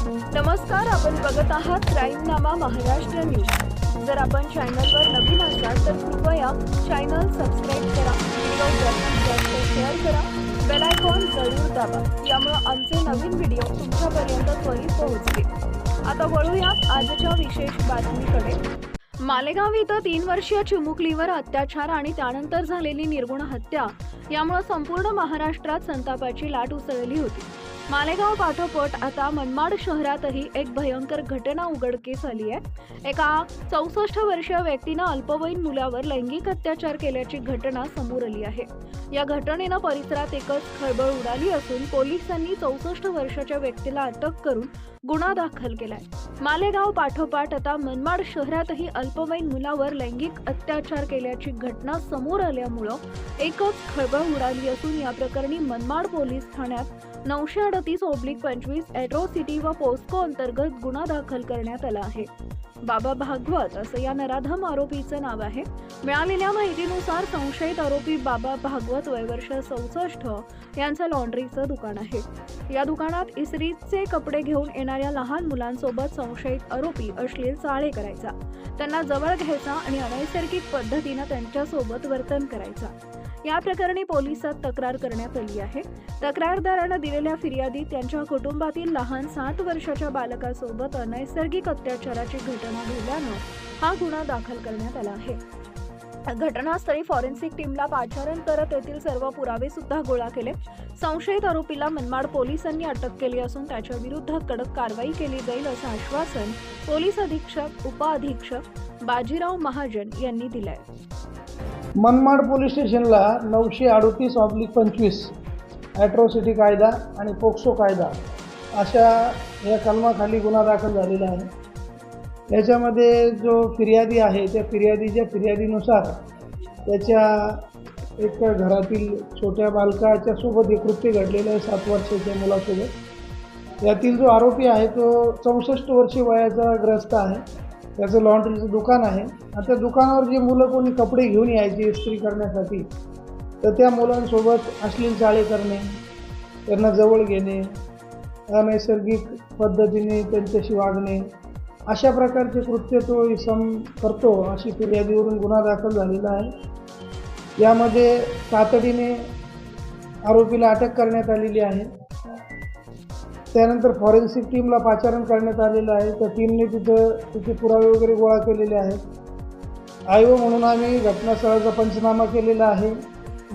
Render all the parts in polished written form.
नमस्कार, आपण बघत आहात क्राईमनामा महाराष्ट्र न्यूज। जर आपण चॅनलवर नवीन असाल तर कृपया चॅनल सबस्क्राइब करा, व्हिडिओ जास्तीत जास्त शेअर करा, बेल आयकॉन जरूर दाबा, यामुळे आमचे नवीन व्हिडिओ तुमच्यापर्यंत त्वरित पोहोचतील। आता वळूया आजच्या विशेष बातमीकडे। मालेगाव इथं 3 वर्षीय चिमुकलीवर अत्याचार आणि त्यानंतर झालेली निर्गुण हत्या यामुळे संपूर्ण महाराष्ट्रात संतापाची लाट उसळली होती। मालेगाव पाठोपाठ आता मनमाड शहरातही एक भयंकर घटना उघडकीस आली आहे। एका 64 वर्षीय व्यक्तीने अल्पवयीन मुलावर लैंगिक अत्याचार केल्याची घटना समोर आली आहे। या घटनेने परिसरात एकच खळबळ उडाली असून पोलिसांनी 64 वर्षाच्या व्यक्तीला अटक करून गुन्हा दाखल केलाय। मालेगाव पाठोपाठ आता मनमाड शहरातही अल्पवयीन मुलावर लैंगिक अत्याचार केल्याची घटना समोर आल्यामुळे एकच खळबळ उडाली असून या प्रकरणी मनमाड पोलीस ठाण्यात 938/25 एट्रोसिटी व पोस्को अंतर्गत गुन्हा दाखल करण्यात आला आहे। बाबा भागवत असं या नराधम आरोपीचं नाव आहे। मिळालेल्या माहितीनुसार संशयित आरोपी बाबा भागवत वय वर्ष 64 यांचं लॉन्ड्रीचं दुकान आहे। या दुकानात इस्त्रीचे कपडे घेऊन येणाऱ्या लहान मुलांसोबत संशयित आरोपी अश्लील चाळे करायचा, त्यांना जवळ घ्यायचा आणि अनैसर्गिक पद्धतीने त्यांच्यासोबत वर्तन करायचा। या प्रकरणी पोलिसात तक्रार करण्यात आली आहे। तक्रारदाराने दिलेल्या फिर्यादीत त्यांच्या कुटुंबातील लहान 7 वर्षाच्या बालकासोबत अनैसर्गिक अत्याचाराची घटना घडल्यानं हा गुन्हा दाखल करण्यात आला आहे। घटनास्थळी फॉरेन्सिक टीमला पाचारण करत येथील सर्व पुरावे सुद्धा गोळा केले। संशयित आरोपीला मनमाड पोलिसांनी अटक केली असून त्याच्या विरुद्ध कडक कारवाई केली जाईल असं आश्वासन पोलीस अधीक्षक उप-अधीक्षक बाजीराव महाजन यांनी दिलंय। मनमाड पोलीस स्टेशनला 938/25 एट्रोसिटी कायदा आणि पोक्सो कायदा अशा या कलमाखाली गुन्हा दाखल झालेला आहे। याच्यामध्ये जो फिर्यादी आहे त्या फिर्यादीच्या फिर्यादीनुसार त्याच्या एक घरातील छोट्या बालकाच्या सोबत एक कृत्य घडलेलं आहे 7 वर्षाच्या मुलासोबत। यातील जो आरोपी आहे तो 64 वर्षीय वयाचा ग्रस्त आहे। त्याचं लॉन्ड्रीचं दुकान आहे आणि त्या दुकानावर जे मुलं कोणी कपडे घेऊन यायचे इस्त्री करण्यासाठी तर त्या मुलांसोबत अश्लील चाळे करणे, त्यांना जवळ घेणे, अनैसर्गिक पद्धतीने त्यांच्याशी वागणे अशा प्रकारचे कृत्य तो इसम करतो अशी फिर्यादीवरून गुन्हा दाखल झालेला आहे। यामध्ये तातडीने आरोपीला अटक करण्यात आलेली आहे। त्यानंतर फॉरेन्सिक टीमला पाचारण करण्यात आलेलं आहे। त्या टीमने तिथे पुरावे वगैरे गोळा केलेले आहेत। आयओ म्हणून आम्ही घटनास्थळाचा पंचनामा केलेला आहे,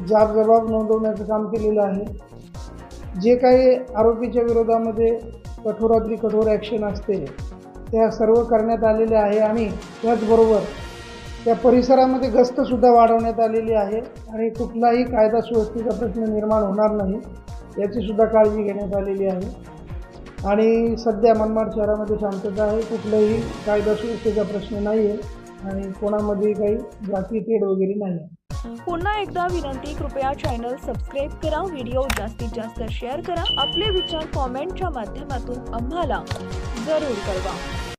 जबाब नोंदवण्याचं काम केलेलं आहे। जे काही आरोपीच्या विरोधामध्ये कठोरातली कठोर ॲक्शन असते त्या सर्व करण्यात आलेले आहे आणि त्याचबरोबर त्या परिसरामध्ये गस्तसुद्धा वाढवण्यात आलेली आहे आणि कुठलाही कायदा सुव्यवस्थेचा प्रश्न निर्माण होणार नाही याचीसुद्धा काळजी घेण्यात आलेली आहे। आणि सध्या मनमाड शहरामध्ये शांतता आहे, कुठलाही कायदा सुव्यवस्थेचा प्रश्न नाही आहे आणि कोणामध्ये काही जाती तेढ वगैरे नाही आहे। पुन्हा एकदा विनंती, कृपया चॅनल सबस्क्राइब करा, व्हिडिओ जास्तीत जास्त शेअर करा, आपले विचार कॉमेंटच्या माध्यमातून आम्हाला जरूर कळवा।